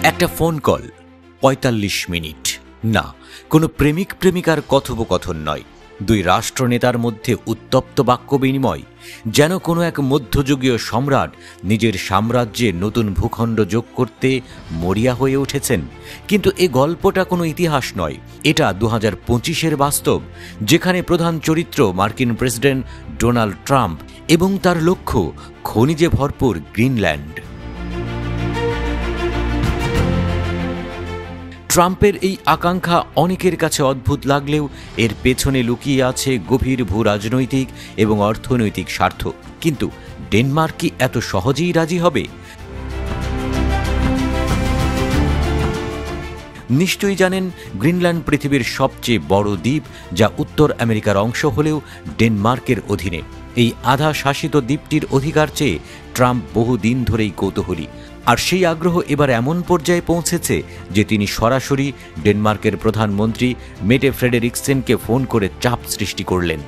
একটা phone call, ৪৫ minute. না, কোনো প্রেমিক প্রেমিকার কথোপকথন নয়, দুই রাষ্ট্রনেতার মধ্যে উত্তপ্ত বাক্য বিনিময়, যেন কোনো এক মধ্যযুগীয় সম্রাট নিজের সাম্রাজ্যে নতুন ভূখণ্ড যোগ করতে মরিয়া হয়ে উঠেছেন। কিন্তু এ গল্পটা কোনো ইতিহাস নয়, এটা ২০২৫-এর বাস্তব, যেখানে প্রধান চরিত্র মার্কিন প্রেসিডেন্ট ডোনাল্ড ট্রাম্প এবং তার লক্ষ্য খনিজে ভরপুর গ্রিনল্যান্ড। ট্রাম্পের এই আকাঙ্ক্ষা অনেকের কাছে অদ্ভুত লাগলেও এর পেছনে লুকিয়ে আছে গভীর ভূ রাজনৈতিক এবং অর্থনৈতিক স্বার্থ। কিন্তু ডেনমার্ক কি এত সহজেই রাজি হবে? নিশ্চয়ই জানেন, গ্রিনল্যান্ড পৃথিবীর সবচেয়ে বড় দ্বীপ, যা উত্তর আমেরিকার অংশ হলেও ডেনমার্কের অধীনে। এই আধা শাসিত দ্বীপটির অধিকার চেয়ে ট্রাম্প বহুদিন ধরেই কৌতূহলী, আর সেই আগ্রহ এবার এমন পর্যায়ে পৌঁছেছে যে তিনি সরাসরি ডেনমার্কের প্রধানমন্ত্রী মেটে ফ্রেডেরিকসেনকে ফোন করে চাপ সৃষ্টি করলেন।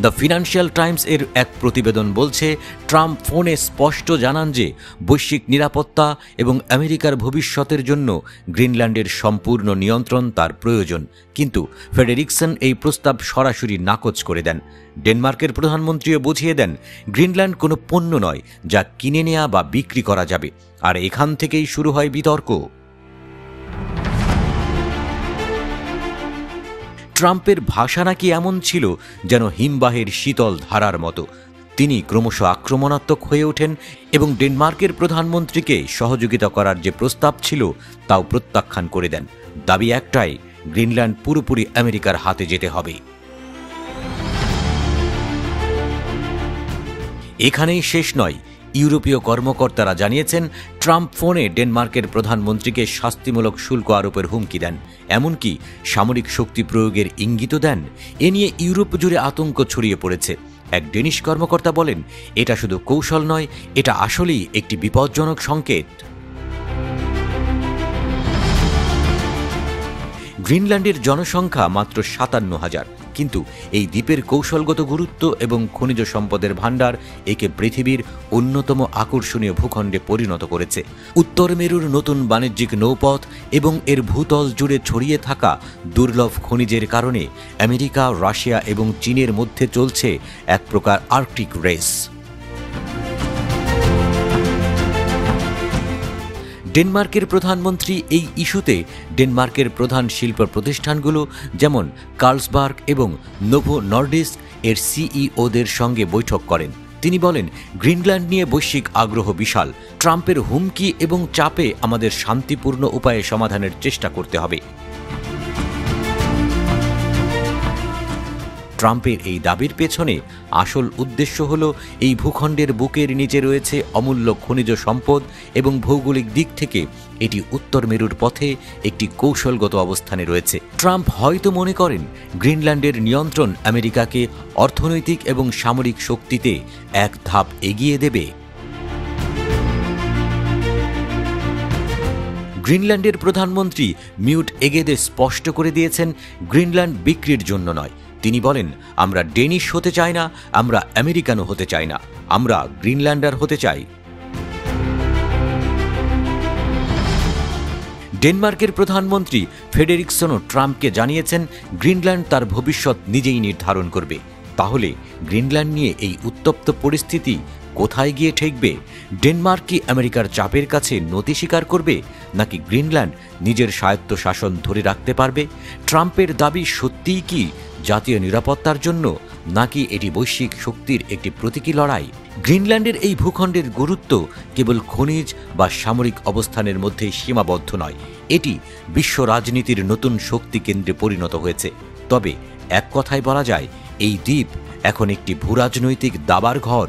দ্য ফিনান্সিয়াল টাইমস এর এক প্রতিবেদন বলছে, ট্রাম্প ফোনে স্পষ্ট জানান যে বৈশ্বিক নিরাপত্তা এবং আমেরিকার ভবিষ্যতের জন্য গ্রিনল্যান্ডের সম্পূর্ণ নিয়ন্ত্রণ তার প্রয়োজন। কিন্তু ফ্রেডেরিকসন এই প্রস্তাব সরাসরি নাকচ করে দেন। ডেনমার্কের প্রধানমন্ত্রীও বুঝিয়ে দেন, গ্রিনল্যান্ড কোনো পণ্য নয় যা কিনে নেওয়া বা বিক্রি করা যাবে। আর এখান থেকেই শুরু হয় বিতর্ক। ট্রাম্পের ভাষা নাকি এমন ছিল যেন হিমবাহের শীতল ধারার মতো। তিনি ক্রমশ আক্রমণাত্মক হয়ে ওঠেন এবং ডেনমার্কের প্রধানমন্ত্রীকে সহযোগিতা করার যে প্রস্তাব ছিল তাও প্রত্যাখ্যান করে দেন। দাবি একটাই, গ্রিনল্যান্ড পুরোপুরি আমেরিকার হাতে যেতে হবে। এখানেই শেষ নয়। ইউরোপীয় কর্মকর্তারা জানিয়েছেন, ট্রাম্প ফোনে ডেনমার্কের প্রধানমন্ত্রীকে শাস্তিমূলক শুল্ক আরোপের হুমকি দেন, এমনকি সামরিক শক্তি প্রয়োগের ইঙ্গিতও দেন। এ নিয়ে ইউরোপ জুড়ে আতঙ্ক ছড়িয়ে পড়েছে। এক ডেনিশ কর্মকর্তা বলেন, এটা শুধু কৌশল নয়, এটা আসলেই একটি বিপজ্জনক সংকেত। গ্রিনল্যান্ডের জনসংখ্যা মাত্র ৫৭,০০০, কিন্তু এই দ্বীপের কৌশলগত গুরুত্ব এবং খনিজ সম্পদের ভাণ্ডার একে পৃথিবীর অন্যতম আকর্ষণীয় ভূখণ্ডে পরিণত করেছে। উত্তর মেরুর নতুন বাণিজ্যিক নৌপথ এবং এর ভূতল জুড়ে ছড়িয়ে থাকা দুর্লভ খনিজের কারণে আমেরিকা, রাশিয়া এবং চীনের মধ্যে চলছে এক প্রকার আর্কটিক রেস। ডেনমার্কের প্রধানমন্ত্রী এই ইস্যুতে ডেনমার্কের প্রধান শিল্প প্রতিষ্ঠানগুলো যেমন কার্লসবার্গ এবং নোভো নর্ডিস্ক এর সিইওদের সঙ্গে বৈঠক করেন। তিনি বলেন, গ্রিনল্যান্ড নিয়ে বৈশ্বিক আগ্রহ বিশাল। ট্রাম্পের হুমকি এবং চাপে আমাদের শান্তিপূর্ণ উপায়ে সমাধানের চেষ্টা করতে হবে। ট্রাম্পের এই দাবির পেছনে আসল উদ্দেশ্য হল, এই ভূখণ্ডের বুকের নিচে রয়েছে অমূল্য খনিজ সম্পদ এবং ভৌগোলিক দিক থেকে এটি উত্তর মেরুর পথে একটি কৌশলগত অবস্থানে রয়েছে। ট্রাম্প হয়তো মনে করেন, গ্রিনল্যান্ডের নিয়ন্ত্রণ আমেরিকাকে অর্থনৈতিক এবং সামরিক শক্তিতে এক ধাপ এগিয়ে দেবে। গ্রিনল্যান্ডের প্রধানমন্ত্রী মিউট এগেদে স্পষ্ট করে দিয়েছেন, গ্রিনল্যান্ড বিক্রির জন্য নয়। তিনি বলেন, আমরা ডেনিশ হতে চাই না, আমরা আমেরিকানও হতে চাই না, আমরা গ্রিনল্যান্ডার হতে চাই। ডেনমার্কের প্রধানমন্ত্রী ফ্রেডেরিকসনও ট্রাম্পকে জানিয়েছেন, গ্রিনল্যান্ড তার ভবিষ্যৎ নিজেই নির্ধারণ করবে। তাহলে গ্রিনল্যান্ড নিয়ে এই উত্তপ্ত পরিস্থিতি কোথায় গিয়ে ঠেকবে? ডেনমার্ক কি আমেরিকার চাপের কাছে নতি স্বীকার করবে, নাকি গ্রিনল্যান্ড নিজের স্বায়ত্তশাসন ধরে রাখতে পারবে? ট্রাম্পের দাবি সত্যিই কি জাতীয় নিরাপত্তার জন্য, নাকি এটি বৈশ্বিক শক্তির একটি প্রতীকী লড়াই? গ্রিনল্যান্ডের এই ভূখণ্ডের গুরুত্ব কেবল খনিজ বা সামরিক অবস্থানের মধ্যে সীমাবদ্ধ নয়, এটি বিশ্ব রাজনীতির নতুন শক্তি কেন্দ্রে পরিণত হয়েছে। তবে এক কথায় বলা যায়, এই দ্বীপ এখন একটি ভূরাজনৈতিক দাবার ঘর।